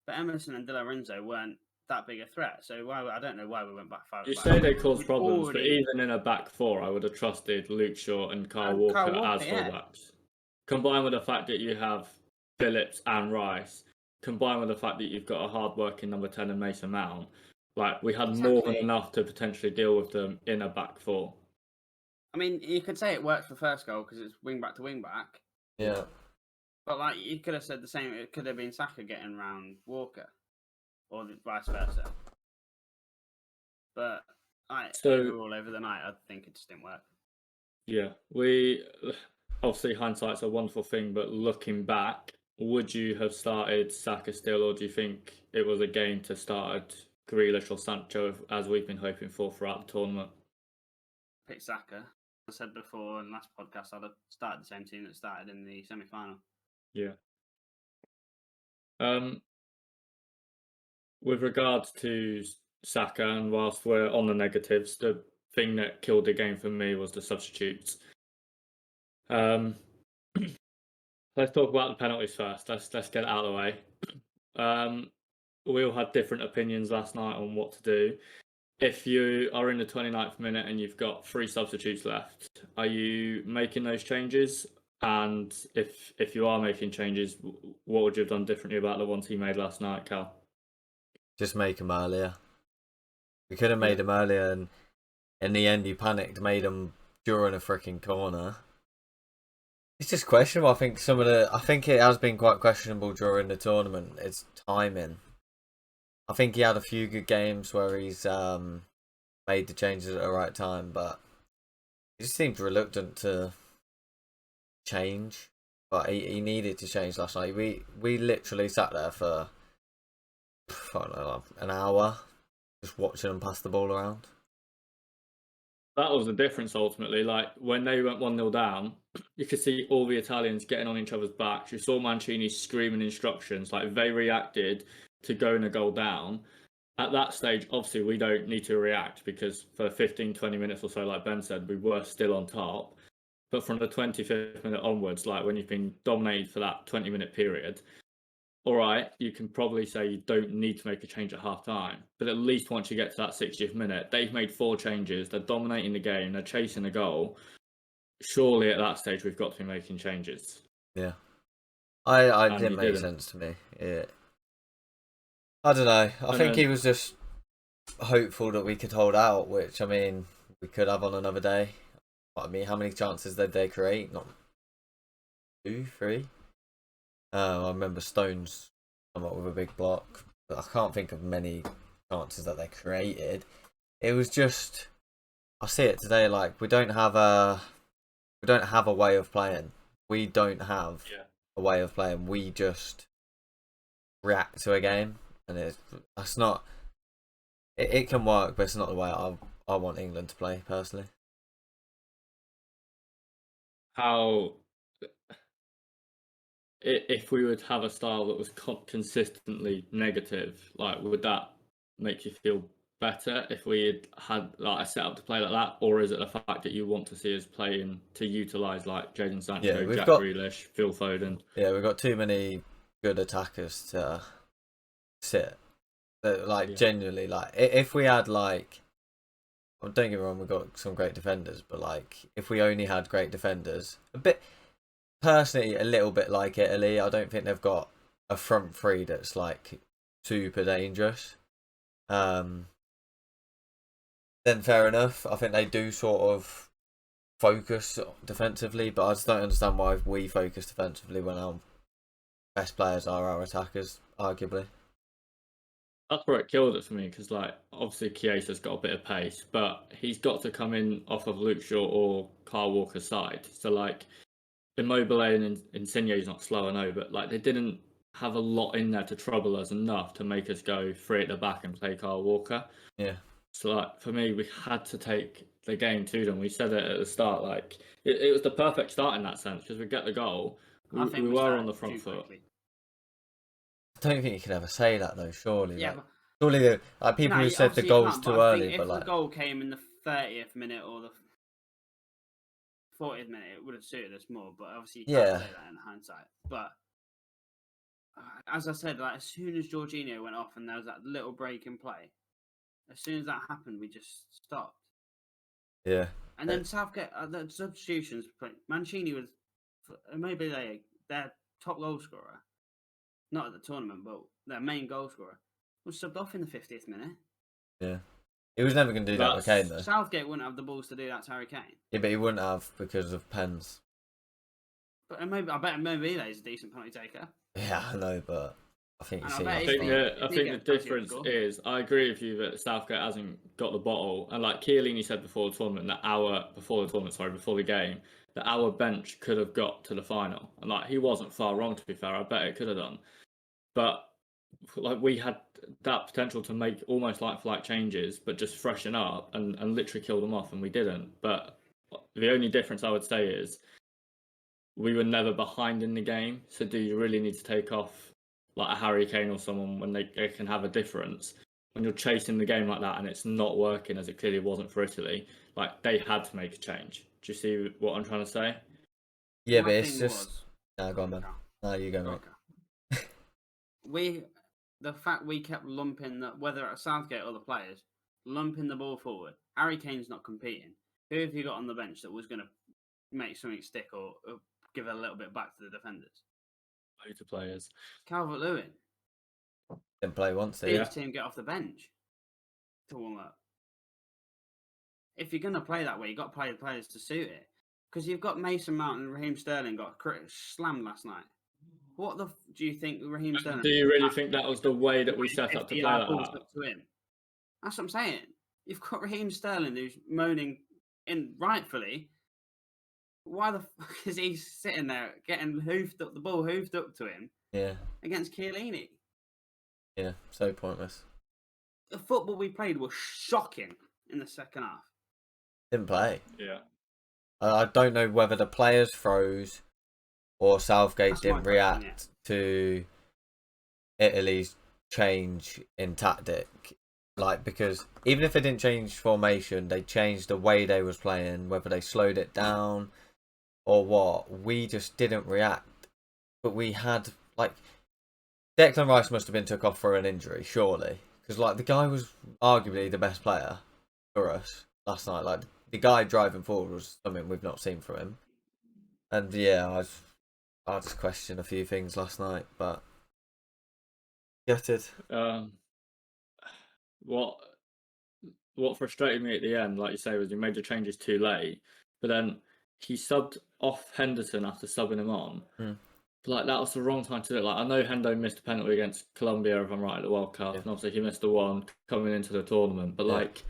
But Emerson and Di Lorenzo weren't that big a threat. So I don't know why we went back 5. You say they caused problems, but even in a back 4, I would have trusted Luke Shaw and Kyle Walker as fullbacks. Combined with the fact that you have Phillips and Rice, combined with the fact that you've got a hard-working number 10 in Mason Mount, like we had more than enough to potentially deal with them in a back 4. I mean, you could say it worked for first goal because it's wing back to wing back. Yeah. But like you could have said the same. It could have been Saka getting round Walker, or vice versa. But overall, over the night, I think it just didn't work. Yeah, obviously hindsight's a wonderful thing, but looking back, would you have started Saka still, or do you think it was a game to start Grealish or Sancho, as we've been hoping for throughout the tournament? Pick Saka. I said before in the last podcast, I'd have started the same team that started in the semi-final. Yeah. With regards to Saka, and whilst we're on the negatives, the thing that killed the game for me was the substitutes. Let's talk about the penalties first. Let's get it out of the way. We all had different opinions last night on what to do. If you are in the 29th minute and you've got 3 substitutes left, are you making those changes? And if you are making changes, what would you have done differently about the ones he made last night, Cal? Just make them earlier. We could have made them earlier, and in the end, he panicked, made them during a freaking corner. It's just questionable. I think it has been quite questionable during the tournament. It's timing. I think he had a few good games where he's made the changes at the right time, but he just seemed reluctant to change. But he needed to change last night. We literally sat there for, I don't know, an hour just watching them pass the ball around. That was the difference ultimately. Like when they went 1-0 down, you could see all the Italians getting on each other's backs. You saw Mancini screaming instructions. Like they reacted to going a goal down. At that stage, obviously, we don't need to react because for 15, 20 minutes or so, like Ben said, we were still on top. But from the 25th minute onwards, like when you've been dominated for that 20-minute period, all right, you can probably say you don't need to make a change at half-time. But at least once you get to that 60th minute, they've made 4 changes. They're dominating the game. They're chasing the goal. Surely at that stage, we've got to be making changes. Yeah. I didn't make sense to me. Yeah. I don't know. I think he was just hopeful that we could hold out, which, I mean, we could have on another day. I mean, how many chances did they create? Not 2, 3? I remember Stones come up with a big block, but I can't think of many chances that they created. It was just, I see it today, like we don't have a way of playing. We don't have a way of playing. We just react to a game, and that's not. It can work, but it's not the way I want England to play personally. If we would have a style that was consistently negative, like would that make you feel better if we had like a setup to play like that, or is it the fact that you want to see us playing to utilise like Jadon Sancho, Jack Grealish, Phil Foden? Yeah, we've got too many good attackers to sit. Genuinely, like if we had like, well, don't get me wrong, we've got some great defenders, but like if we only had great defenders, personally, a little bit like Italy, I don't think they've got a front 3 that's like super dangerous. Then fair enough. I think they do sort of focus defensively, but I just don't understand why we focus defensively when our best players are our attackers, arguably. That's where it killed it for me, because like obviously Chiesa's got a bit of pace, but he's got to come in off of Luke Shaw or Kyle Walker's side. So like Immobile and Insigne's not slow, I know, but like they didn't have a lot in there to trouble us enough to make us go 3 at the back and play Kyle Walker. Yeah. So like for me, we had to take the game to them. We said it at the start, like it was the perfect start in that sense because we get the goal. We were on the front foot. I don't think you can ever say that though. Surely, yeah. Surely, people who said the goal's too early, but like if the goal came in the 30th minute or the 40th minute, it would have suited us more. But obviously, you can't say that in hindsight. But as I said, like as soon as Jorginho went off and there was that little break in play, as soon as that happened, we just stopped. Yeah. And then Southgate, the substitutions. Mancini was maybe their top goal scorer, not at the tournament, but their main goal scorer, was subbed off in the 50th minute. Yeah. He was never going to do that with Kane, though. Southgate wouldn't have the balls to do that to Harry Kane. Yeah, but he wouldn't have because of pens. But I bet maybe he's a decent penalty taker. Yeah, I know, but I think you see. I think the difference is, I agree with you that Southgate hasn't got the bottle, and like Chiellini said before the tournament, before the game, that our bench could have got to the final, and like he wasn't far wrong. To be fair, I bet it could have done, but like we had that potential to make almost like changes, but just freshen up and literally kill them off, and we didn't. But the only difference I would say is we were never behind in the game. So do you really need to take off like a Harry Kane or someone when they can have a difference? When you're chasing the game like that and it's not working, as it clearly wasn't for Italy, like they had to make a change. Do you see what I'm trying to say? Yeah, but it's just... No, go on, man. No, you go, mate. The fact we kept lumping, whether at Southgate or the players, lumping the ball forward. Harry Kane's not competing. Who have you got on the bench that was going to make something stick or give a little bit back to the defenders? Loads of players. Calvert-Lewin. Didn't play once, did his team get off the bench to warm up? If you're going to play that way, you've got to play the players to suit it. Because you've got Mason Mount and Raheem Sterling got slammed last night. What do you think Raheem Sterling... Do you really think that was the way that we set up to play like that? To him? That's what I'm saying. You've got Raheem Sterling who's moaning, rightfully. Why the fuck is he sitting there getting the ball hoofed up to him? Yeah. Against Chiellini. Yeah, so pointless. The football we played was shocking in the second half. Didn't play. Yeah. I don't know whether the players froze or Southgate didn't react to Italy's change in tactic. Like, because even if they didn't change formation, they changed the way they was playing, whether they slowed it down or what. We just didn't react. But we had, like, Declan Rice must have been took off for an injury, surely. Because, like, the guy was arguably the best player for us last night. Like, the guy driving forward was something we've not seen from him. And, yeah, I just questioned a few things last night, but... Gutted. What frustrated me at the end, like you say, was he made the changes too late. But then he subbed off Henderson after subbing him on. Like, that was the wrong time to do it. Like, I know Hendo missed a penalty against Colombia, if I'm right, at the World Cup. Yeah. And obviously he missed the one coming into the tournament. But, like,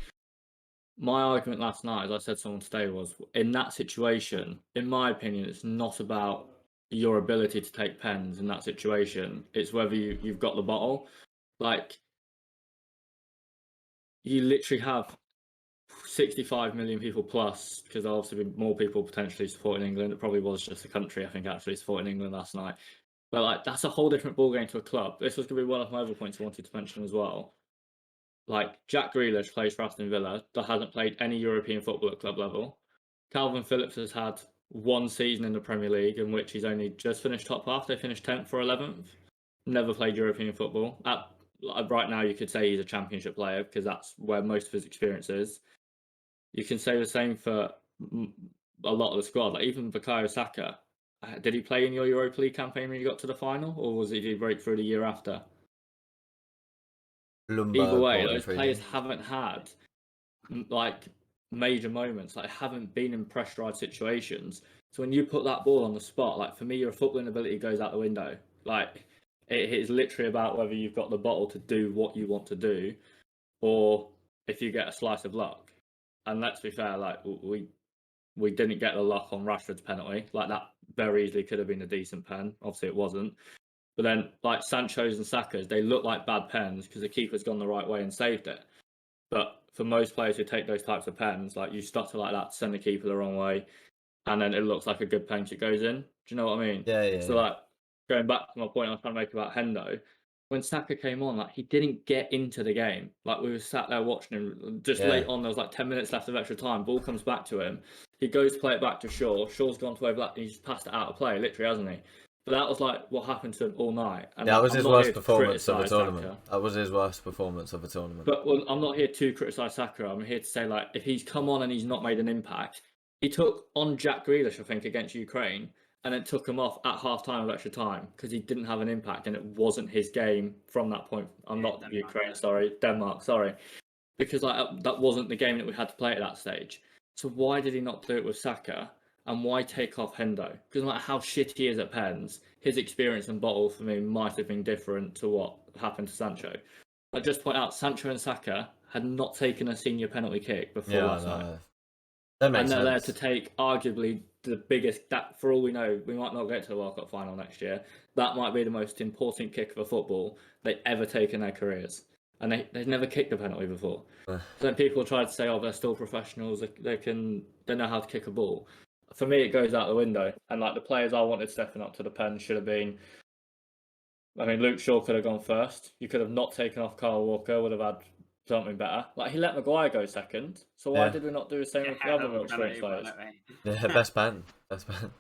my argument last night, as I said to someone today, was in that situation, in my opinion, it's not about your ability to take pens in that situation. It's whether you've got the bottle. Like, you literally have 65 million people plus, because there'll obviously be more people potentially supporting England. It probably was just the country, I think, actually supporting England last night. But like, that's a whole different ballgame to a club. This was going to be one of my other points I wanted to mention as well. Like, Jack Grealish plays for Aston Villa, that hasn't played any European football at club level. Calvin Phillips has had one season in the Premier League in which he's only just finished top half. They finished 10th or 11th. Never played European football. Right now, you could say he's a championship player because that's where most of his experience is. You can say the same for a lot of the squad. Like, even Bukayo Saka. Did he play in your Europa League campaign when you got to the final, or did he break through the year after? Either way, those players haven't had like major moments, like haven't been in pressurized situations. So when you put that ball on the spot, like, for me, your footballing ability goes out the window. Like, it is literally about whether you've got the bottle to do what you want to do, or if you get a slice of luck. And let's be fair, like, we didn't get the luck on Rashford's penalty. Like, that very easily could have been a decent pen. Obviously, it wasn't. But then, like, Sancho's and Saka's, they look like bad pens because the keeper's gone the right way and saved it. But for most players who take those types of pens, like, you stutter like that to send the keeper the wrong way, and then it looks like a good pen that goes in. Do you know what I mean? Yeah. So, like, going back to my point I was trying to make about Hendo, when Saka came on, like, he didn't get into the game. Like, we were sat there watching him. Just late on, there was like 10 minutes left of extra time. Ball comes back to him. He goes to play it back to Shaw. Shaw's gone to overlap, and he's passed it out of play, literally, hasn't he? But that was like what happened to him all night. And that was I'm his not worst here to performance of a criticise tournament. Saka. That was his worst performance of a tournament. But well, I'm not here to criticise Saka. I'm here to say, like, if he's come on and he's not made an impact, he took on Jack Grealish, I think, against Ukraine, and then took him off at half time of extra time because he didn't have an impact and it wasn't his game from that point. Denmark, sorry. Because like that wasn't the game that we had to play at that stage. So why did he not do it with Saka? And why take off Hendo? Because no matter how shit he is at pens, his experience and bottle for me might have been different to what happened to Sancho. I just point out Sancho and Saka had not taken a senior penalty kick before last night. That makes and they're there sense. to take arguably the biggest, that for all we know, we might not get to the World Cup final next year. That might be the most important kick of a football they ever take in their careers. And they've never kicked a penalty before. So then people try to say, oh, they're still professionals, they know how to kick a ball. For me, it goes out the window. And like the players I wanted stepping up to the pen should have been, I mean, Luke Shaw could have gone first. You could have not taken off Kyle Walker, would have had something better. Like, he let Maguire go second. So why did we not do the same with the other experienced players? Yeah, best man. Best man.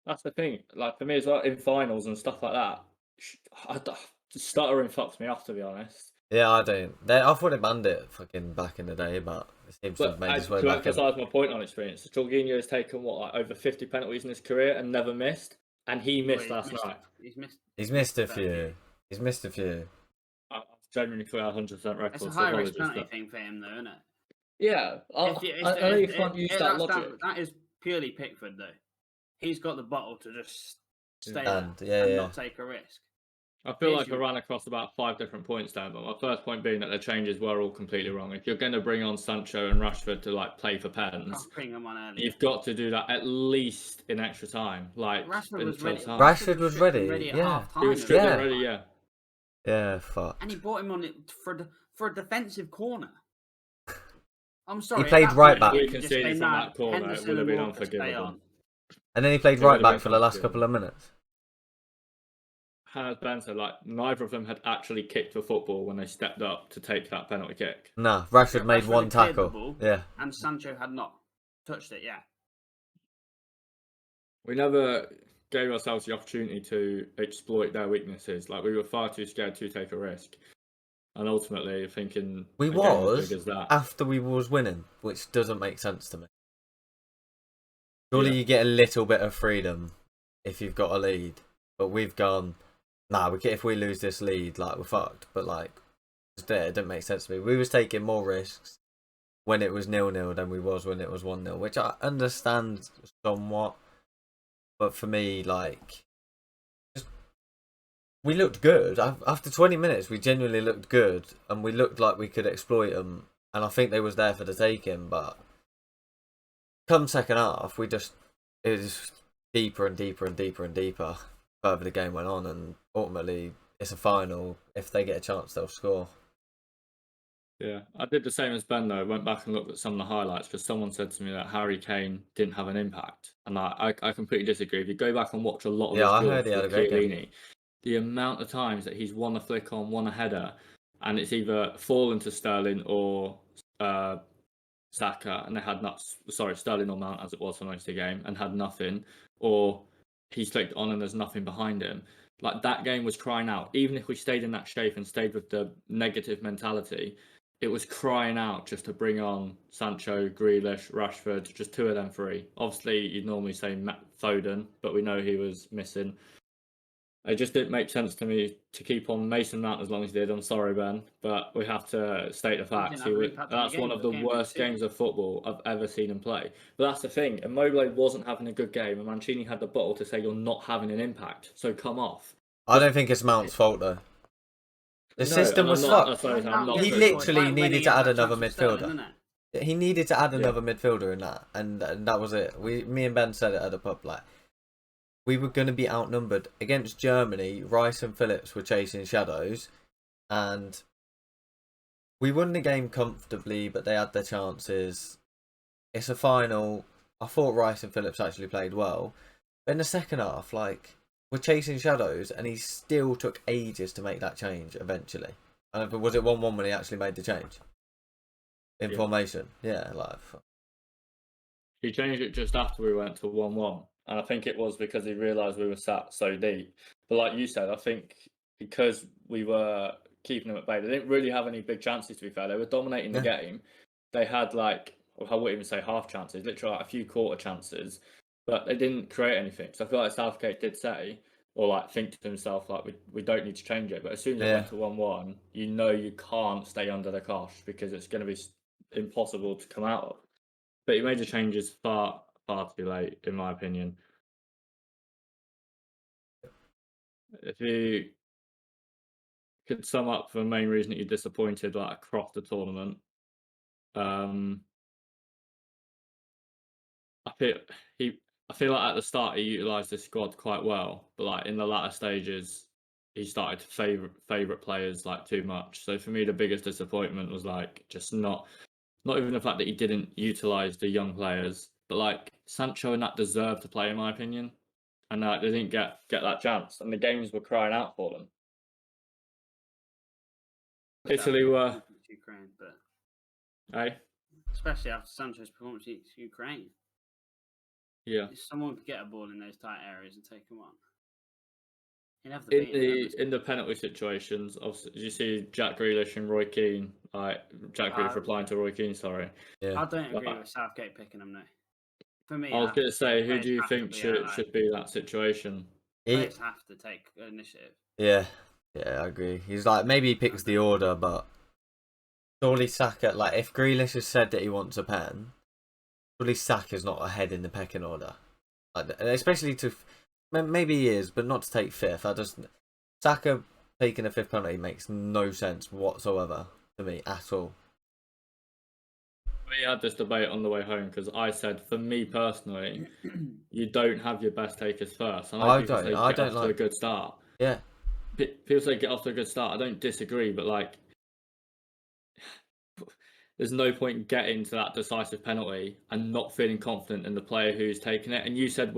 That's the thing. Like, for me, it's like in finals and stuff like that. Stuttering fucks me off, to be honest. Yeah, I don't. I thought they banned it fucking back in the day, but it seems to have made its way back. To emphasise my point on experience, Jorginho has taken over 50 penalties in his career and never missed, and he missed last night. He's missed a few. He's missed a few. I'm genuinely clear 100% record. It's a high risk penalty thing for him, though, isn't it? Yeah, I know you can't use that logic. That is purely Pickford, though. He's got the bottle to just stay and not take a risk. I feel like I ran across about 5 different points down, but my first point being that the changes were all completely wrong. If you're going to bring on Sancho and Rashford to like play for pens, you've got to do that at least in extra time. Like Rashford was ready. Rashford was ready. Yeah, he was ready. Yeah. Yeah, fuck. And he brought him on it for a defensive corner. I'm sorry. He played right back. We can see from that corner, it would have been unforgivable. And then he played right back for the last couple of minutes. As Ben said, like, neither of them had actually kicked a football when they stepped up to take that penalty kick. Nah, Rashford made one tackle. Yeah. And Sancho had not touched it, We never gave ourselves the opportunity to exploit their weaknesses. Like, we were far too scared to take a risk. And ultimately, thinking we was after we was winning, which doesn't make sense to me. Surely you get a little bit of freedom if you've got a lead. But we've gone, nah, if we lose this lead, like, we're fucked. But, like, it didn't make sense to me. We was taking more risks when it was 0-0 than we was when it was 1-0, which I understand somewhat. But for me, like, we looked good. After 20 minutes, we genuinely looked good. And we looked like we could exploit them. And I think they was there for the taking. But come second half, it was deeper and deeper and deeper and deeper. Further the game went on, and ultimately it's a final. If they get a chance, they'll score. Yeah, I did the same as Ben though. Went back and looked at some of the highlights because someone said to me that Harry Kane didn't have an impact, and I completely disagree. If you go back and watch a lot of I heard he had a great game. The amount of times that he's won a flick on, won a header, and it's either fallen to Sterling or Saka, and they had Sterling or Mount as it was for most of the game, and had nothing, or he's flicked on and there's nothing behind him. Like, that game was crying out. Even if we stayed in that shape and stayed with the negative mentality, it was crying out just to bring on Sancho, Grealish, Rashford, just 2 of them 3. Obviously, you'd normally say Foden, but we know he was missing. It just didn't make sense to me to keep on Mason Mount as long as he did. I'm sorry, Ben, but we have to state the facts. That's one of the worst games of football I've ever seen him play. But that's the thing. Immobile wasn't having a good game, and Mancini had the bottle to say you're not having an impact, so come off. I don't think it's Mount's fault, though. The system was fucked. He literally needed to add another midfielder. He needed to add another midfielder in that, and that was it. Me and Ben said it at the pub, like, we were going to be outnumbered. Against Germany, Rice and Phillips were chasing shadows, and we won the game comfortably, but they had their chances. It's a final. I thought Rice and Phillips actually played well. But in the second half, like, we're chasing shadows, and he still took ages to make that change eventually. Was it 1-1 when he actually made the change? In formation? Yeah, like... He changed it just after we went to 1-1. and I think it was because he realised we were sat so deep. But like you said, I think because we were keeping them at bay, they didn't really have any big chances. To be fair, they were dominating the game. They had like, I wouldn't even say half chances, literally like a few quarter chances, but they didn't create anything. So I feel like Southgate did say, or like think to himself, like we don't need to change it. But as soon as it went to 1-1, you know you can't stay under the cosh because it's going to be impossible to come out of. But he made the changes far too late, in my opinion. If you could sum up the main reason that you're disappointed, like across the tournament, I feel like at the start he utilised the squad quite well, but like in the latter stages, he started to favourite players like too much. So for me, the biggest disappointment was like just not even the fact that he didn't utilise the young players, but like Sancho and that deserved to play, in my opinion, and they didn't get that chance, and the games were crying out for them. Italy were Ukraine, but especially after Sancho's performance against Ukraine. Yeah, if someone could get a ball in those tight areas and take them on. In the penalty situations, obviously, did you see Jack Grealish and Roy Keane? Jack Grealish replying to Roy Keane. Sorry, I don't agree with Southgate picking them. No, for me, I was going to say, who do you think should be that situation? Players have to take initiative. Yeah, I agree. He's like, maybe he picks the order, but surely Saka, like if Grealish has said that he wants a pen, surely Saka's not ahead in the pecking order. Like, especially to, maybe he is, but not to take fifth. Saka taking a fifth penalty makes no sense whatsoever to me at all. We had this debate on the way home because I said, for me personally, you don't have your best takers first. I don't like to a good start. Yeah. People say get off to a good start. I don't disagree, but like, there's no point getting to that decisive penalty and not feeling confident in the player who's taken it. And you said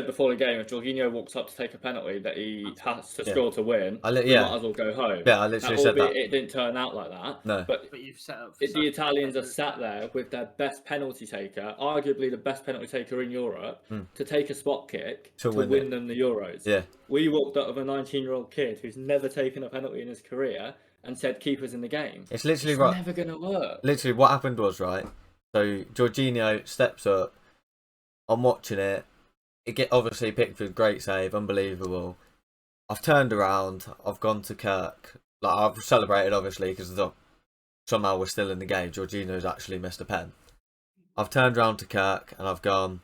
before the game, if Jorginho walks up to take a penalty that he has to score to win, we might as well go home. Yeah, I literally said that. It didn't turn out like that. No. But you've set up. The Italians are sat there with their best penalty taker, arguably the best penalty taker in Europe, to take a spot kick to win them the Euros. Yeah. We walked up with a 19-year-old kid who's never taken a penalty in his career and said keepers in the game. It's literally never going to work. Literally, what happened was, right, so Jorginho steps up. I'm watching it. Obviously Pickford, great save, unbelievable. I've turned around. I've gone to Kirk. Like, I've celebrated, obviously, because somehow we're still in the game. Jorginho's actually missed a pen. I've turned around to Kirk and I've gone.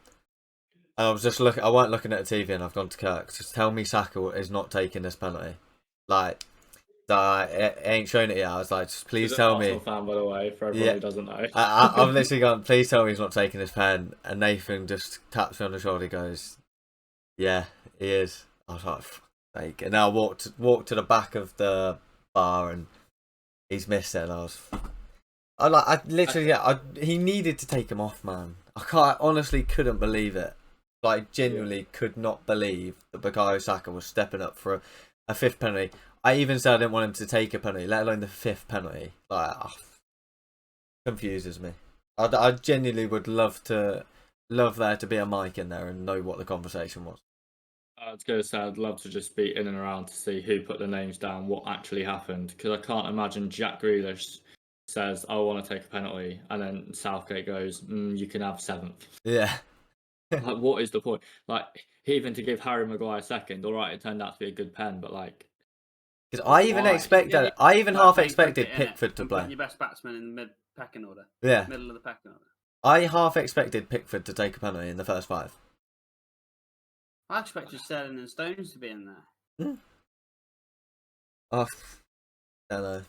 And I was just looking. I weren't looking at the TV, and I've gone to Kirk. Just tell me Saka is not taking this penalty. Like, it ain't showing it yet. I was like, just please tell me. Fan, by the way, for everyone who doesn't know. I've literally gone, please tell me he's not taking this pen. And Nathan just taps me on the shoulder. He goes, yeah, he is. I was like, fake. And then I walked to the back of the bar, and he's missed it. And he needed to take him off, man. Honestly couldn't believe it. Like, genuinely could not believe that Bukayo Saka was stepping up for a fifth penalty. I even said I didn't want him to take a penalty, let alone the fifth penalty. Like, confuses me. I genuinely would love there to be a mic in there and know what the conversation was. I was going to say, I'd love to just be in and around to see who put the names down, what actually happened, because I can't imagine Jack Grealish says, I want to take a penalty, and then Southgate goes, you can have seventh. Yeah. Like, what is the point? Like, even to give Harry Maguire second, all right, it turned out to be a good pen, but like, because I even half expected Pickford to play. Your best batsman in the mid pecking order. Yeah. Middle of the pecking order. I half expected Pickford to take a penalty in the first five. I expected Sterling and Stones to be in there. I don't know.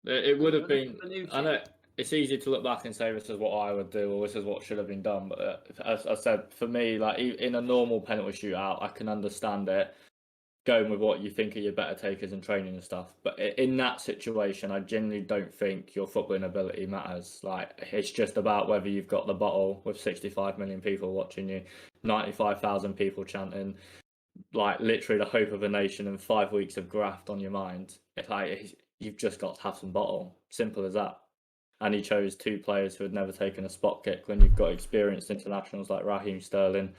It would have been. I know it's easy to look back and say this is what I would do or this is what should have been done, but as I said, for me, like in a normal penalty shootout, I can understand it going with what you think are your better takers in training and stuff. But in that situation, I genuinely don't think your footballing ability matters. Like, it's just about whether you've got the bottle with 65 million people watching you, 95,000 people chanting, like literally the hope of a nation and 5 weeks of graft on your mind. It's like, you've just got to have some bottle. Simple as that. and he chose 2 players who had never taken a spot kick when you've got experienced internationals like Raheem Sterling,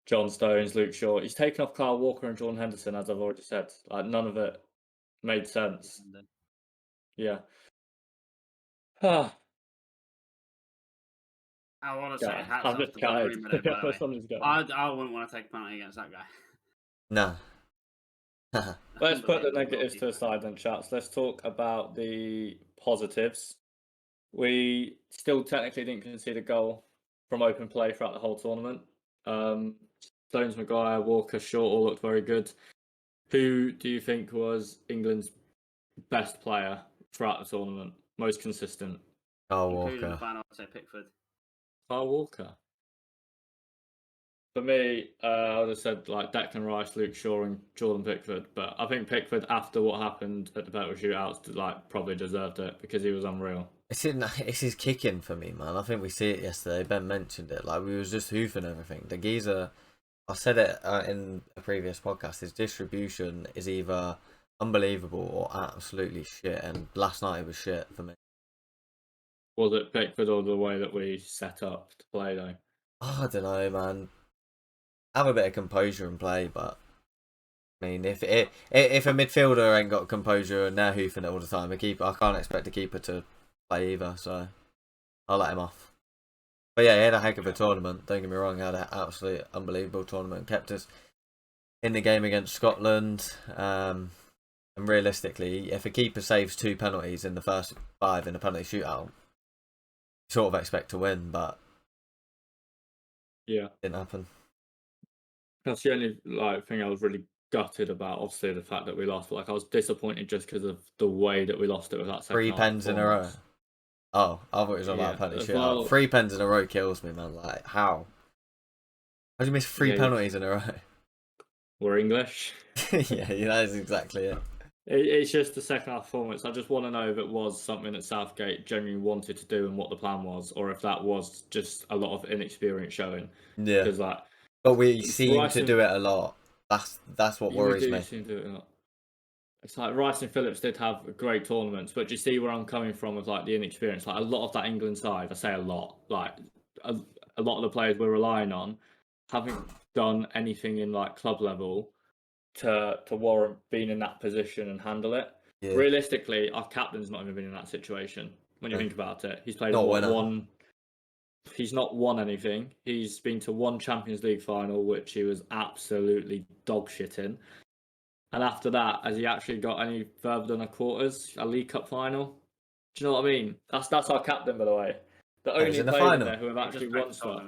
John Stones, Luke Shaw. He's taken off Kyle Walker and Jordan Henderson, as I've already said. Like, none of it made sense. Yeah. I want to say hats I'm off just to tired. Donnarumma, though, by the way. I wouldn't want to take a penalty against that guy. No. Let's put the negatives to the side then, chats. Let's talk about the positives. We still technically didn't concede a goal from open play throughout the whole tournament. Stones, Maguire, Walker, Shaw all looked very good. Who do you think was England's best player throughout the tournament? Most consistent? Kyle Including the Walker. final, I'd say Pickford. Kyle Walker. For me, I would have said like Declan Rice, Luke Shaw, and Jordan Pickford. But I think Pickford, after what happened at the penalty shootouts, like probably deserved it because he was unreal. It's his kicking for me, man. I think we see it yesterday. Ben mentioned it. Like, we was just hoofing everything. The geezer, I said it in a previous podcast, his distribution is either unbelievable or absolutely shit. And last night it was shit for me. Was it Pickford or the way that we set up to play though? Oh, I don't know, man. Have a bit of composure and play, but I mean, if a midfielder ain't got composure and they're hoofing it all the time, I can't expect a keeper to play either. So I'll let him off. But yeah, he had a heck of a tournament. Don't get me wrong, he had an absolutely unbelievable tournament. Kept us in the game against Scotland. And realistically, if a keeper saves 2 penalties in the first 5 in a penalty shootout, you sort of expect to win, but yeah, didn't happen. That's the only thing I was really gutted about. Obviously, the fact that we lost. But, I was disappointed just because of the way that we lost it with that second 3 pens in a row. Oh, I thought it was about penalty shootout. Well, 3 pens in a row kills me, man. Like, how? How do you miss 3 penalties in a row? We're English. Yeah, that is exactly it. It's just the second half performance. I just want to know if it was something that Southgate genuinely wanted to do and what the plan was, or if that was just a lot of inexperience showing. Yeah. Because but we seem to do it a lot. That's what worries me. Seem to do it a lot. It's like Rice and Phillips did have great tournaments, but do you see where I'm coming from with the inexperience? Like, a lot of that England side, I say a lot, a lot of the players we're relying on haven't done anything in club level to warrant being in that position and handle it. Yeah. Realistically, our captain's not even been in that situation when you think about it. He's played one. He's not won anything. He's been to 1 Champions League final, which he was absolutely dog shit in. And after that, has he actually got any further than a quarters, a League Cup final? Do you know what I mean? That's our captain, by the way. The only player in there who have actually won stuff.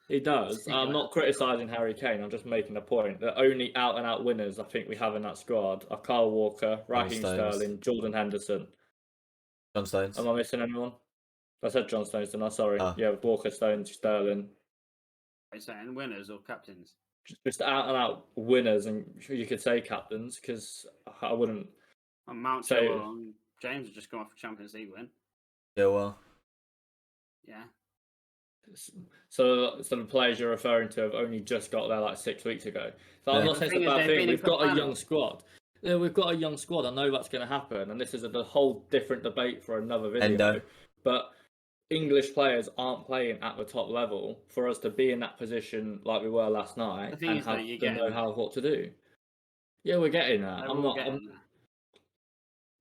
He does. I'm not criticising Harry Kane. I'm just making a point. The only out-and-out winners I think we have in that squad are Kyle Walker, Raheem Sterling, Jordan Henderson. John Stones. Am I missing anyone? I said John Stones, didn't I? Sorry. Yeah, Walker, Stones, Sterling. Are you saying winners or captains? Just out-and-out winners, and you could say captains, because I wouldn't Mount Chilwell and James have just come off a Champions League win. Chilwell. Yeah. So the players you're referring to have only just got there 6 weeks ago. So I'm not saying it's a bad thing. We've got a young squad. Yeah, we've got a young squad. I know that's going to happen, and this is a whole different debate for another video. But English players aren't playing at the top level for us to be in that position like we were last night and have to know what to do. Yeah, we're getting that.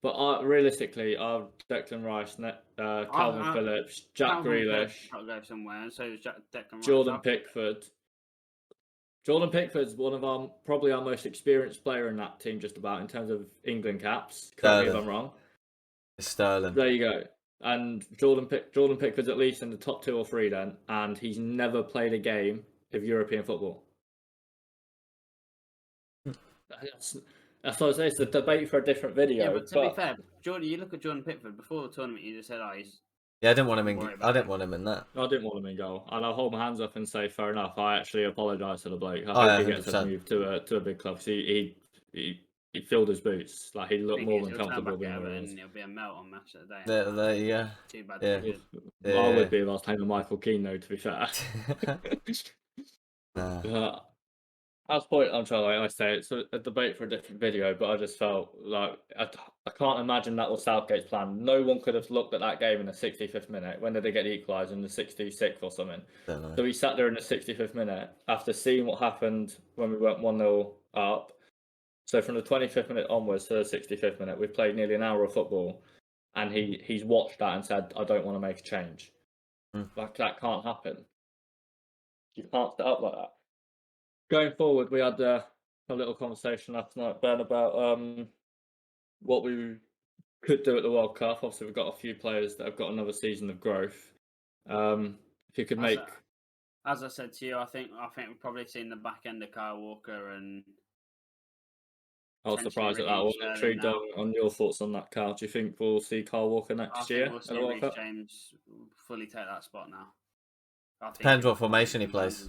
But realistically, our Declan Rice, Calvin Phillips, Jack Grealish, got to go somewhere, and so is Declan Rice. Jordan Pickford. Jordan Pickford's one of probably our most experienced player in that team, just about in terms of England caps. Correct me if I'm wrong. Sterling. There you go. And Jordan Pickford's at least in the top 2 or 3 then, and he's never played a game of European football. That's what I say. It's a debate for a different video. Yeah, but to be fair, Jordan, you look at Jordan Pickford before the tournament. You just said, he's. Yeah, I didn't want him in. I didn't want him in that. I didn't want him in goal, and I'll hold my hands up and say, fair enough. I actually apologise to the bloke. I hope he gets a move to a big club. Because he filled his boots. He looked more than comfortable being where he is. It'll be a melt on match of the day. There you go. Too bad. Yeah. I would be if I was playing with Michael Keane, though. To be fair. That's the point I'm trying to, like I say, it's a debate for a different video, but I just felt like I can't imagine that was Southgate's plan. No one could have looked at that game in the 65th minute. When did they get equalised? In the 66th or something? Don't know. So he sat there in the 65th minute after seeing what happened when we went 1-0 up. So from the 25th minute onwards to the 65th minute, we've played nearly an hour of football, and he's watched that and said, I don't want to make a change. Like, that can't happen. You can't set up like that. Going forward, we had a little conversation last night, Ben, about what we could do at the World Cup. Obviously, we've got a few players that have got another season of growth. If you could make, as I said to you, I think we've probably seen the back end of Kyle Walker, and I was surprised at that. I was intrigued on your thoughts on that, Carl. Do you think we'll see Kyle Walker next year? I think we'll see Reece James fully take that spot now. Depends what formation he plays.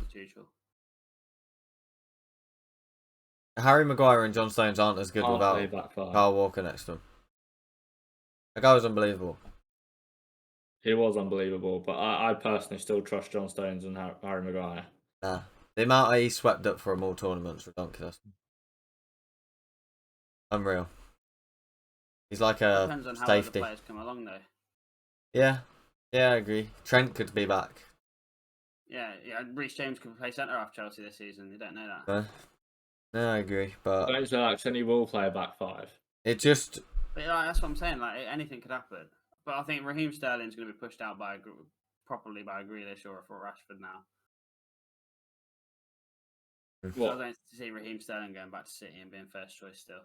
Harry Maguire and John Stones aren't as good without Kyle Walker next to him. That guy was unbelievable. He was unbelievable, but I personally still trust John Stones and Harry Maguire. Nah. The amount he swept up for a all tournament's ridiculous. Unreal. He's like a depends on how safety. The players come along, though. Yeah, I agree. Trent could be back. Yeah. Reece James could play centre half Chelsea this season. You don't know that. No, I agree, but Stones actually will play a back five. It just. But that's what I'm saying. Like, anything could happen. But I think Raheem Sterling's going to be pushed out properly by Grealish or for Rashford now. What? I don't see Raheem Sterling going back to City and being first choice still.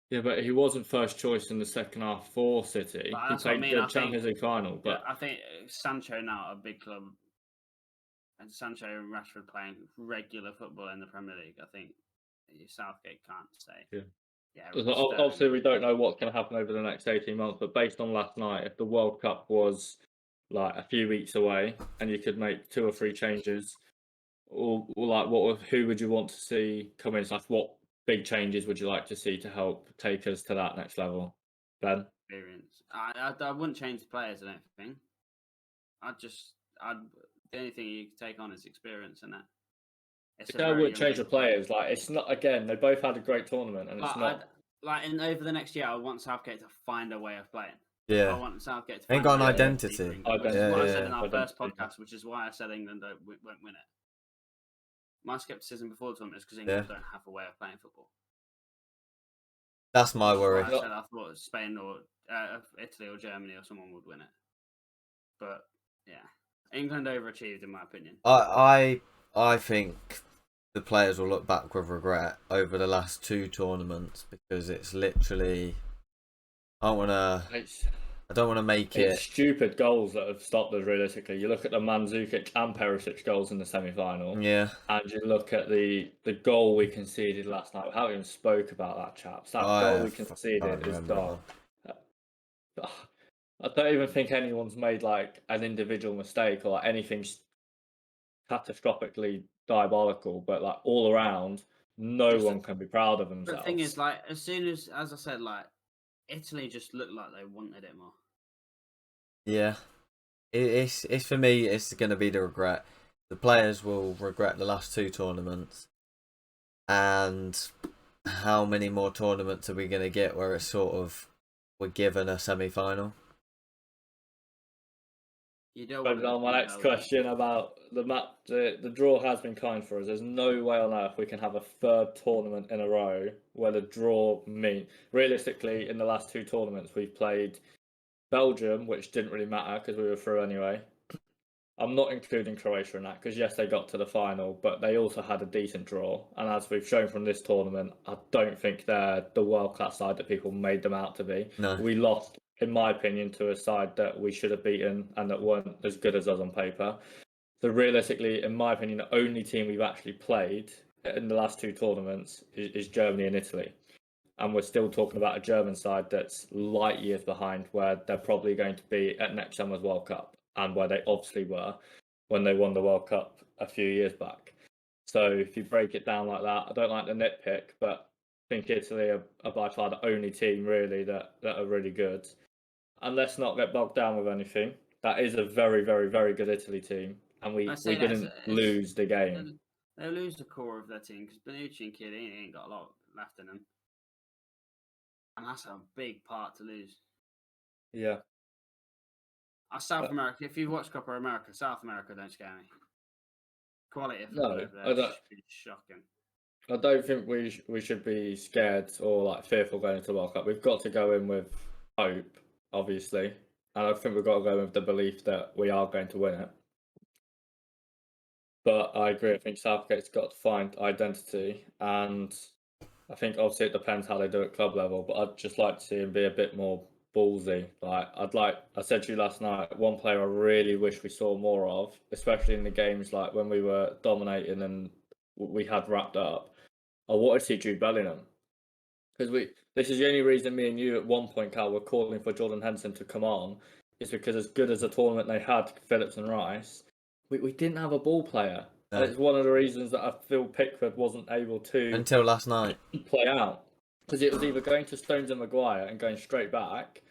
Yeah, but he wasn't first choice in the second half for City. He played the Champions League final. But I think Sancho now at a big club, and Sancho and Rashford playing regular football in the Premier League. I think Southgate can't say. Yeah, obviously, we don't know what's going to happen over the next 18 months, but based on last night, if the World Cup was like a few weeks away and you could make 2 or 3 changes, or like who would you want to see come in? Like, what big changes would you like to see to help take us to that next level, Ben? Experience. I wouldn't change the players, I don't think. The only thing you can take on is experience, and that. I wouldn't change the players. Like, it's not, again, they both had a great tournament, and it's not. Over the next year, I want Southgate to find a way of playing. Yeah. I want Southgate to find ain't got an a way identity. Which is what I said in our first podcast, which is why I said England won't win it. My scepticism before the tournament is because England don't have a way of playing football. That's my worry. I said I thought Spain or Italy or Germany or someone would win it. But, yeah. England overachieved, in my opinion. I think the players will look back with regret over the last 2 tournaments, because it's literally. I don't want to make it. Stupid goals that have stopped us. Realistically, you look at the Mandzukic and Perisic goals in the semi-final. Yeah. And you look at the goal we conceded last night. We haven't even spoke about that, chaps. That goal we conceded is dark. I don't even think anyone's made like an individual mistake or like anything catastrophically diabolical, but like all around, no one can be proud of themselves. The thing is, like, as soon as I said, like, Italy just looked like they wanted it more. Yeah, it's for me. It's going to be the regret. The players will regret the last 2 tournaments, and how many more tournaments are we going to get where it's sort of we're given a semi-final? You don't want on my next question about the draw has been kind for us. There's no way on earth we can have a 3rd tournament in a row where the draw means. Realistically, in the last 2 tournaments, we've played Belgium, which didn't really matter because we were through anyway. I'm not including Croatia in that because, yes, they got to the final, but they also had a decent draw. And as we've shown from this tournament, I don't think they're the world-class side that people made them out to be. No. We lost, in my opinion, to a side that we should have beaten and that weren't as good as us on paper. So realistically, in my opinion, the only team we've actually played in the last 2 tournaments is Germany and Italy. And we're still talking about a German side that's light years behind where they're probably going to be at next summer's World Cup, and where they obviously were when they won the World Cup a few years back. So if you break it down like that, I don't like the nitpick, but I think Italy are by far the only team really that are really good. And let's not get bogged down with anything. That is a very, very, very good Italy team, and we didn't lose the game. They'll lose the core of their team because Bonucci and Chiellini ain't got a lot left in them. And that's a big part to lose. Yeah. South America, if you've watched Copa America, South America don't scare me. Quality of No, football over there should be shocking. I don't think we should be scared or like fearful going into the World Cup. We've got to go in with hope, obviously, and I think we've got to go in with the belief that we are going to win it. But I agree. I think Southgate's got to find identity, and I think obviously it depends how they do at club level. But I'd just like to see him be a bit more ballsy. Like I said to you last night, one player I really wish we saw more of, especially in the games like when we were dominating and we had wrapped up. I wanted to see Jude Bellingham because this is the only reason me and you at one point, Cal, were calling for Jordan Henderson to come on, is because as good as a tournament they had, Phillips and Rice, we didn't have a ball player. No. And it's one of the reasons that I feel Pickford wasn't able to until last night play out, because it was either going to Stones and Maguire and going straight back,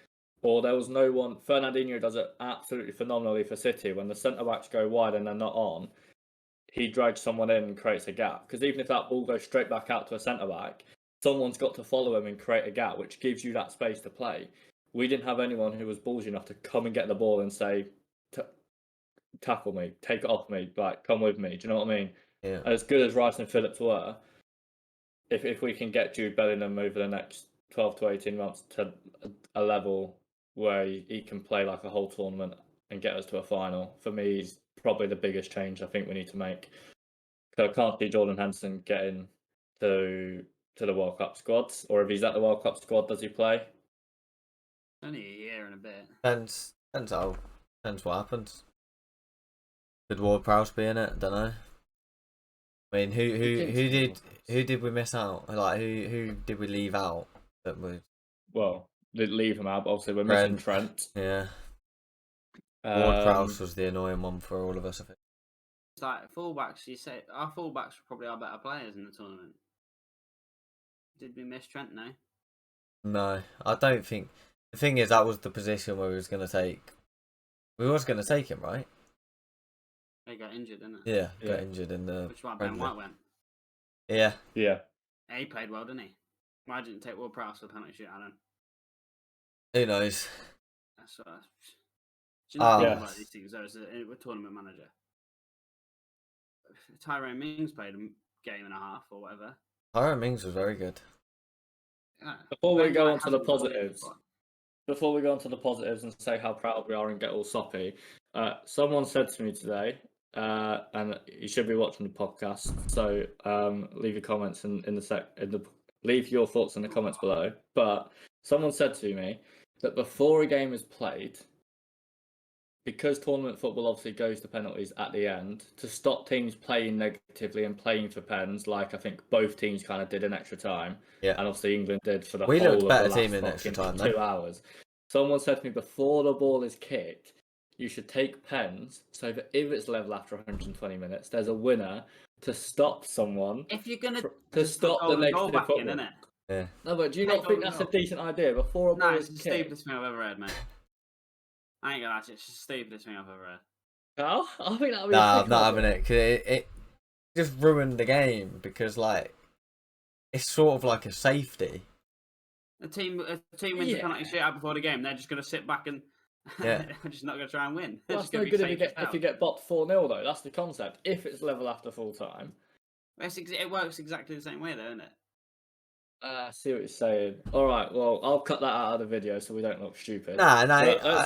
or there was no one. Fernandinho does it absolutely phenomenally for City when the centre backs go wide and they're not on. He drags someone in and creates a gap. Because even if that ball goes straight back out to a centre-back, someone's got to follow him and create a gap, which gives you that space to play. We didn't have anyone who was ballsy enough to come and get the ball and say, tackle me, take it off me, like, come with me. Do you know what I mean? Yeah. As good as Rice and Phillips were, if we can get Jude Bellingham over the next 12 to 18 months to a level where he can play like a whole tournament and get us to a final, for me, he's probably the biggest change I think we need to make. So I can't see Jordan Henderson getting to the World Cup squads, or if he's at the World Cup squad, does he play? Only a year and a bit. Depends what happens. Could Ward-Prowse be in it? I don't know. I mean, who did we miss out? Like who did we leave out? That was didn't leave him out. But obviously, we're missing Trent. Yeah. Ward-Prowse was the annoying one for all of us, I think. It's like fullbacks. You say our fullbacks were probably our better players in the tournament. Did we miss Trent? No. No, I don't think. The thing is, that was the position where we was going to take. We was going to take him, right? He got injured, didn't it? Yeah, got injured in the. Which is why Ben White went. Yeah. Yeah. He played well, didn't he? Why didn't take Ward-Prowse for the penalty shoot, Alan? Who knows? That's what. Do you not think about these things though? As a tournament manager, Tyrone Mings played a game and a half or whatever. Tyrone Mings was very good. Yeah. Before we go on to the positives and say how proud we are and get all soppy, someone said to me today, and you should be watching the podcast, so leave your comments leave your thoughts in the comments below. But someone said to me that before a game is played, because tournament football obviously goes to penalties at the end, to stop teams playing negatively and playing for pens, like I think both teams kind of did in extra time. Yeah. And obviously England did for the whole of the last team in extra time, 2 hours. Someone said to me, before the ball is kicked, you should take pens so that if it's level after 120 minutes, there's a winner to stop someone. If you're going to stop the negative football. In, innit? Yeah. No, but do you not think that's a decent idea? Before a ball is kicked? It's the stupidest thing I've ever heard, mate. I ain't gonna lie, it's the stupidest thing I've ever heard. Oh, I think that would be I'm not having it, because it just ruined the game, because like it's sort of like a safety. A team wins a penalty shootout before the game, they're just gonna sit back and they're just not gonna try and win. Well, that's no good if you get bopped 4-0 though. That's the concept. If it's level after full time, it works exactly the same way though, isn't it? I see what you're saying. All right, well, I'll cut that out of the video so we don't look stupid. I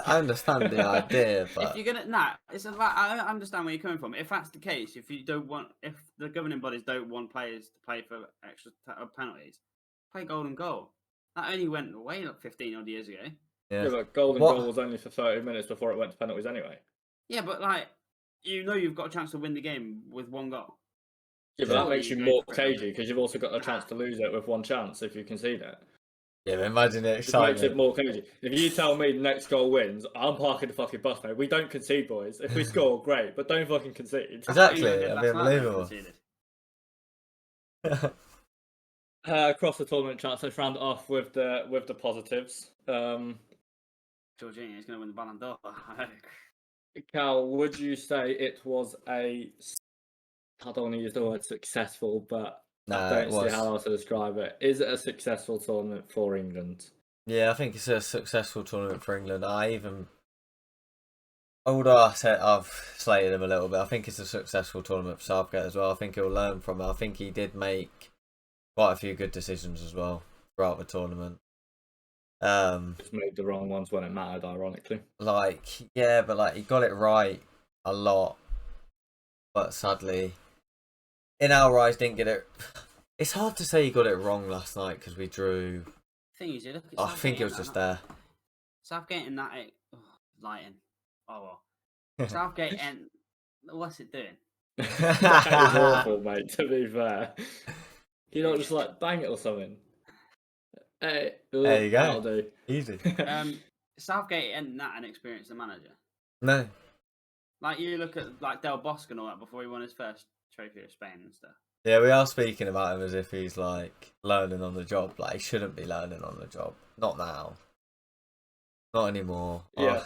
understand the idea, but if you're gonna, it's about. I understand where you're coming from. If that's the case, if the governing bodies don't want players to play for extra penalties, play golden goal. That only went away like 15 odd years ago. Yeah, but golden goal was only for 30 minutes before it went to penalties anyway. Yeah, but like you've got a chance to win the game with one goal. Yeah, but that makes you more cagey because you've also got a chance to lose it with one chance if you concede it. Yeah, but imagine it exciting. It makes it more cagey. If you tell me the next goal wins, I'm parking the fucking bus, mate. We don't concede, boys. If we score, great, but don't fucking concede. Exactly, that'd be unbelievable. Across the tournament chance, let's round it off with the positives. Jorginho is going to win the Ballon d'Or. Cal, would you say it was a I don't want to use the word successful, but No, I don't see how else to describe it. Is it a successful tournament for England? Yeah, I think it's a successful tournament for England. Although I've slated him a little bit, I think it's a successful tournament for Southgate as well. I think he'll learn from it. I think he did make quite a few good decisions as well throughout the tournament. Just made the wrong ones when it mattered, ironically. But he got it right a lot, but sadly, in our eyes, didn't get it. It's hard to say he got it wrong last night because we drew. Thing is, you look at I think it was just there. Southgate and that lighting. Oh well. Southgate and what's it doing? That is awful, mate. To be fair, you not just like bang it or something. Hey, there you go. That'll do. Easy. Southgate and that an experienced manager. No. Like you look at like Del Bosque and all that before he won his first trophy of Spain and stuff. Yeah, we are speaking about him as if he's like learning on the job. Like he shouldn't be learning on the job. Not now. Not anymore. Yeah.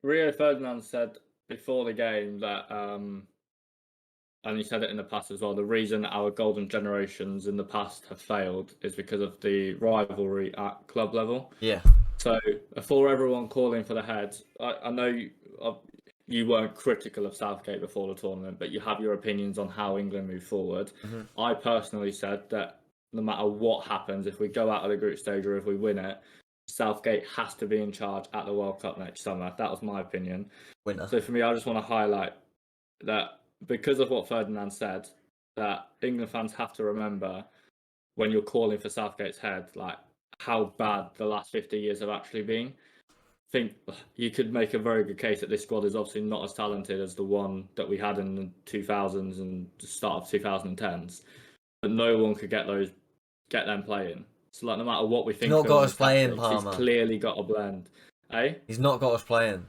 Rio Ferdinand said before the game that, and he said it in the past as well, the reason our golden generations in the past have failed is because of the rivalry at club level. Yeah. So for everyone calling for the head, I know you weren't critical of Southgate before the tournament, but you have your opinions on how England move forward. Mm-hmm. I personally said that no matter what happens, if we go out of the group stage or if we win it, Southgate has to be in charge at the World Cup next summer. That was my opinion. Winner. So for me, I just want to highlight that because of what Ferdinand said, that England fans have to remember when you're calling for Southgate's head, like how bad the last 50 years have actually been. I think you could make a very good case that this squad is obviously not as talented as the one that we had in the 2000s and the start of 2010s, but no one could get them playing. So like no matter what we think, He's not got us playing, tactics, Palmer. he's clearly got a blend. He's not got us playing.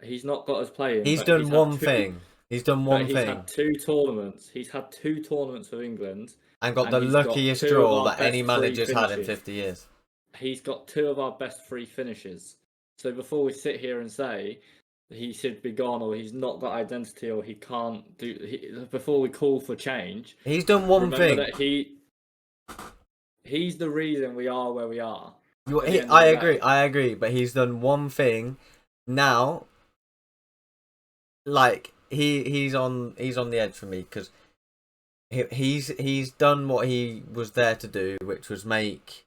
He's not got us playing. He's done one thing. He's done one thing. He's had 2 tournaments. He's had 2 tournaments for England. And got the luckiest draw that any manager's had in 50 years. He's got 2 of our best free finishes. So before we sit here and say he should be gone or he's not got identity or he can't do... before we call for change... He's done one thing. That he's the reason we are where we are. I agree. But he's done one thing. Now, like, he's on the edge for me because he's done what he was there to do, which was make,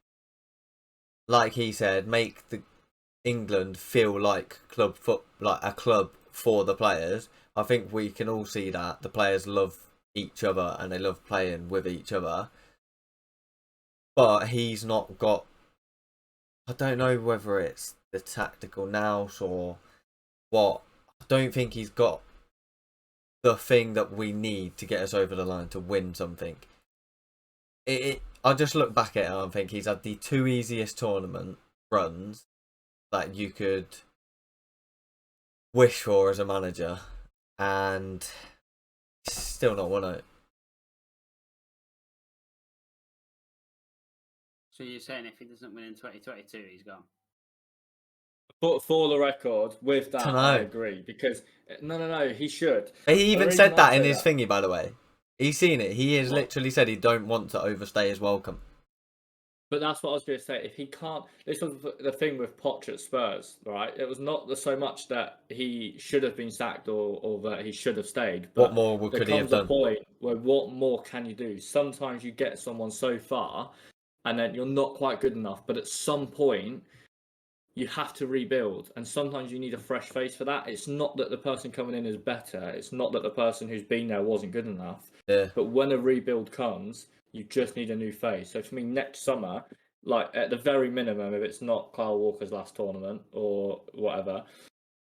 like he said, make the England feel like a club for the players. I think we can all see that the players love each other and they love playing with each other. But he's not got. I don't know whether it's the tactical nous or what. I don't think he's got the thing that we need to get us over the line to win something. I just look back at it and think he's had the 2 easiest tournament runs that you could wish for as a manager, and still not won it. So you're saying if he doesn't win in 2022, he's gone? But for the record, with that, I agree. Because, no, he should. He even said that in his thingy, by the way. He's seen it. He has literally said he don't want to overstay his welcome. But that's what I was going to say. If he can't... This was the thing with Poch at Spurs, right? It was not so much that he should have been sacked or that he should have stayed. But what more could he have done? There comes a point where what more can you do? Sometimes you get someone so far and then you're not quite good enough. But at some point, you have to rebuild. And sometimes you need a fresh face for that. It's not that the person coming in is better. It's not that the person who's been there wasn't good enough. Yeah. But when a rebuild comes... You just need a new face. So for me, next summer, like at the very minimum, if it's not Kyle Walker's last tournament or whatever,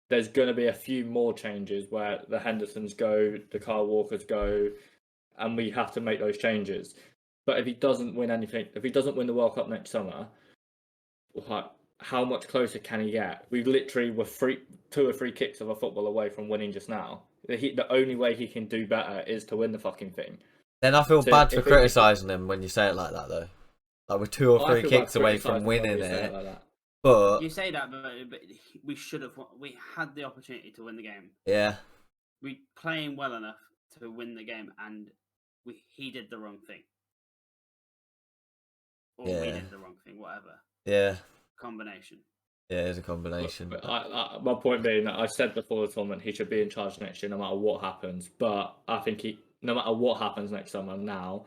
there's going to be a few more changes where the Hendersons go, the Kyle Walkers go, and we have to make those changes. But if he doesn't win anything, if he doesn't win the World Cup next summer, how much closer can he get? We literally were 2 or 3 kicks of a football away from winning just now. The only way he can do better is to win the fucking thing. Then I feel bad for criticising him when you say it like that, though. Like we're 2 or 3 kicks away from winning it. Like but you say that, but we should have. We had the opportunity to win the game. Yeah. We playing well enough to win the game, and he did the wrong thing, or we did the wrong thing, whatever. Yeah. Combination. Yeah, it's a combination. My point being that I said before the tournament he should be in charge next year no matter what happens. But I think no matter what happens next summer now,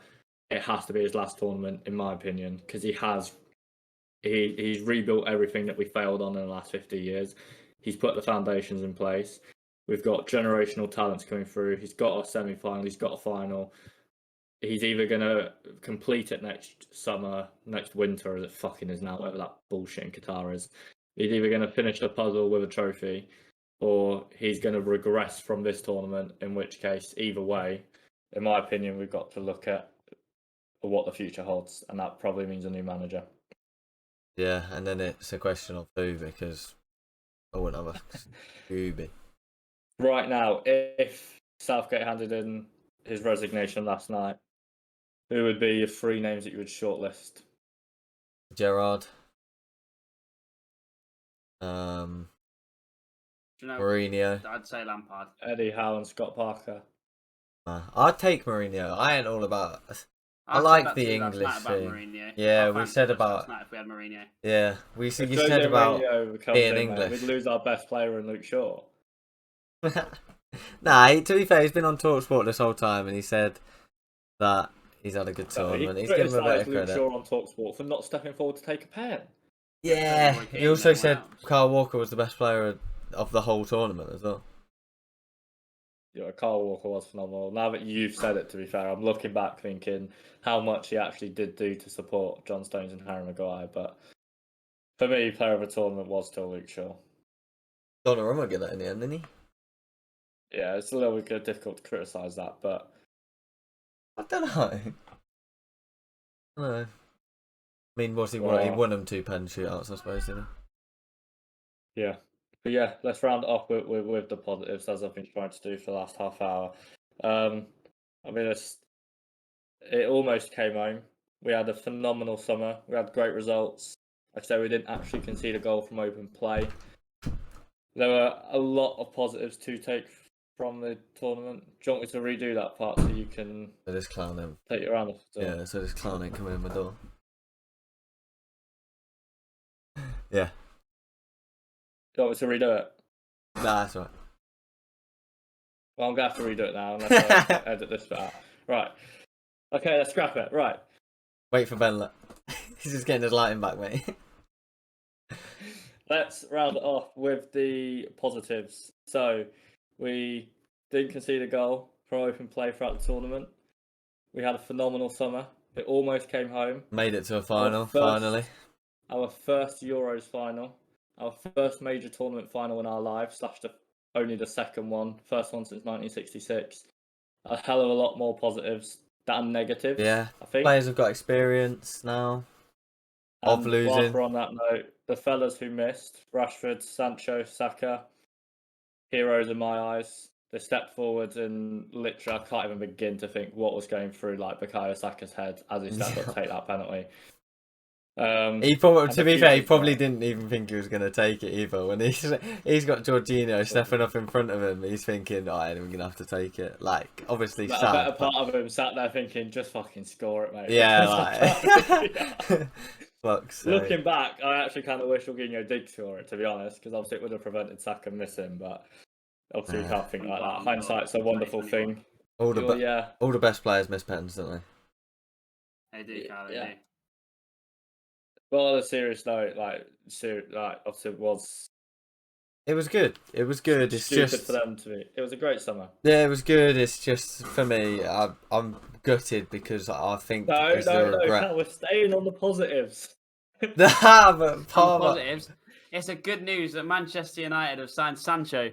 it has to be his last tournament, in my opinion, because he's rebuilt everything that we failed on in the last 50 years. He's put the foundations in place. We've got generational talents coming through. He's got a semi-final. He's got a final. He's either going to complete it next summer, next winter, as it fucking is now, whatever that bullshit in Qatar is. He's either going to finish the puzzle with a trophy, or he's going to regress from this tournament, in which case, either way, in my opinion, we've got to look at what the future holds, and that probably means a new manager. Yeah, and then it's a question of who, because I wouldn't have a Scooby. Right now, if Southgate handed in his resignation last night, who would be your 3 names that you would shortlist? Gerrard. Mourinho. I'd say Lampard. Eddie Howe and Scott Parker. I'd take Mourinho. I ain't all about. I like the English thing. Yeah, we said about if we had Mourinho. Yeah, you said about being English. We'd lose our best player in Luke Shaw. Nah, to be fair, he's been on TalkSport this whole time, and he said that he's had a good tournament. He's given him a bit of credit. Luke Shaw on TalkSport for not stepping forward to take a pen. Yeah, he also said Kyle Walker was the best player of the whole tournament as well. Yeah, Kyle Walker was phenomenal. Now that you've said it, to be fair, I'm looking back thinking how much he actually did do to support John Stones and Harry Maguire. But for me, player of the tournament was still Luke Shaw. Donnarumma get that in the end, didn't he? Yeah, it's a little bit difficult to criticise that, but I don't know. I mean, he won them 2 pen shootouts, I suppose, didn't he? Yeah. But yeah, let's round it off with the positives, as I've been trying to do for the last half hour. I mean, it almost came home. We had a phenomenal summer. We had great results. Like I said, we didn't actually concede a goal from open play. There were a lot of positives to take from the tournament. Do you want me to redo that part so you can this clown in. Take your round off the door? Yeah, so this clown ain't coming in my door. Yeah. Do you want me to redo it? Nah, that's right. Well, I'm going to have to redo it now unless I edit this bit out. Right. Okay, let's scrap it. Right. Wait for Ben. He's just getting his lighting back, mate. Let's round it off with the positives. So, we didn't concede a goal from open play throughout the tournament. We had a phenomenal summer. It almost came home. Made it to a final, finally. Our first Euros final. Our first major tournament final in our lives, / only the second one. First one since 1966. A hell of a lot more positives than negatives. Yeah, I think. Players have got experience now of losing. Whilst we're on that note, the fellas who missed, Rashford, Sancho, Saka, heroes in my eyes. They stepped forward and literally, I can't even begin to think what was going through Bukayo Saka's head as he stepped up to take that penalty. He probably, to be fair, he probably didn't even think he was going to take it either. When he's got Jorginho stepping up in front of him, he's thinking, "Oh, I'm going to have to take it." Obviously, but sad. A better part of him sat there thinking, "Just fucking score it, mate." Yeah, Fuck's sake. Looking back, I actually kind of wish Jorginho did score it, to be honest, because obviously it would have prevented Saka missing. But obviously, you can't think like that. Hindsight's a wonderful thing. All the best players miss pens, don't they? They do, Carl. Yeah. Well, on a serious note, obviously it was good. It was good. It's stupid just for them to be. It was a great summer. Yeah, it was good. It's just for me, I'm gutted because I think no, we're staying on the positives. Nah, but positives. It's a good news that Manchester United have signed Sancho.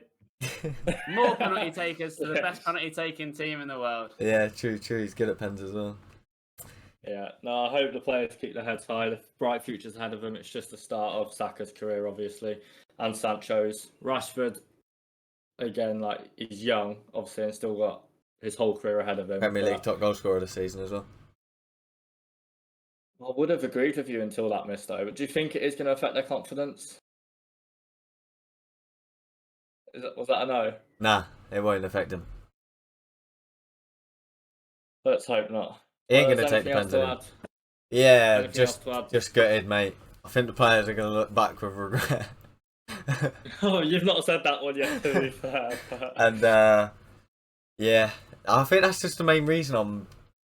More penalty takers to the best penalty taking team in the world. Yeah, true. He's good at pens as well. Yeah, no, I hope the players keep their heads high. The bright future's ahead of them. It's just the start of Saka's career, obviously, and Sancho's. Rashford, again, he's young, obviously, and still got his whole career ahead of him. Premier League top goal scorer this season as well. I would have agreed with you until that miss, though. But do you think it is going to affect their confidence? Was that a no? Nah, it won't affect them. Let's hope not. He ain't Well, going to take the anything else to pens. add? Yeah, Anything else to add? just gutted, mate. I think the players are going to look back with regret. Oh, you've not said that one yet, to be fair. And yeah, I think that's just the main reason I'm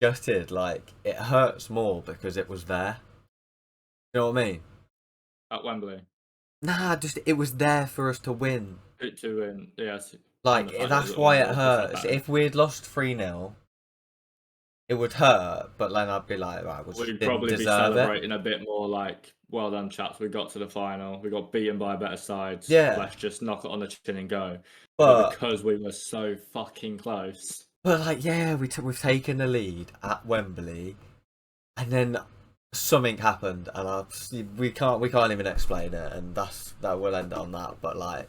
gutted. Like, it hurts more because it was there. You know what I mean? At Wembley. Nah, just it was there for us to win. To win, yes. Like, that's why it hurts. If we'd lost 3-0, it would hurt, but then I'd be like, right, we'd probably be celebrating a bit more like, well done, chaps, we got to the final, we got beaten by a better side, yeah. Let's just knock it on the chin and go. But because we were so fucking close. But like, yeah, we've taken the lead at Wembley, and then something happened, and we can't even explain it, and that will end on that. But like,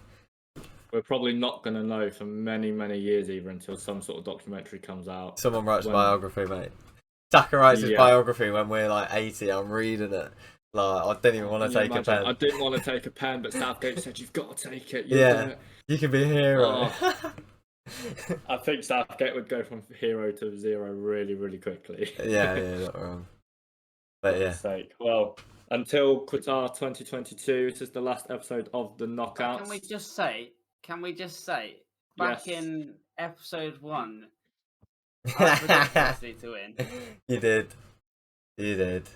we're probably not going to know for many years either until some sort of documentary comes out. Someone writes a biography, mate. Taka writes his biography when we're like 80. I'm reading it. Like, I didn't even want to take a pen. I didn't want to take a pen, but Southgate said you've got to take it. You can be a hero. Oh. I think Southgate would go from hero to zero really quickly. yeah, not wrong. But yeah. Sake. Well, until Qatar 2022, this is the last episode of the knockouts. Can we just say, back in episode 1, I predicted Italy to win. You did.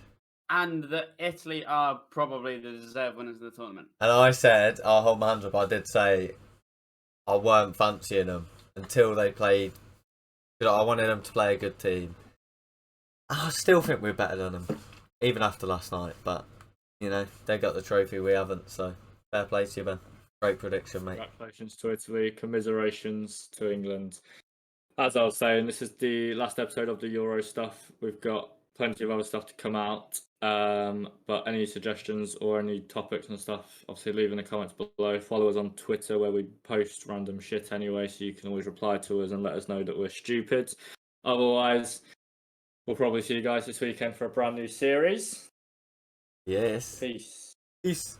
And that Italy are probably the deserved winners of the tournament. And I said, I'll hold my hands up, I did say I weren't fancying them until they played. I wanted them to play a good team. I still think we're better than them, even after last night. But, you know, they got the trophy, we haven't. So, fair play to you, Ben. Great prediction, mate. Congratulations to Italy. Commiserations to England. As I was saying, this is the last episode of the Euro stuff. We've got plenty of other stuff to come out. But any suggestions or any topics and stuff, obviously leave in the comments below. Follow us on Twitter where we post random shit anyway, so you can always reply to us and let us know that we're stupid. Otherwise, we'll probably see you guys this weekend for a brand new series. Yes. Peace. Peace.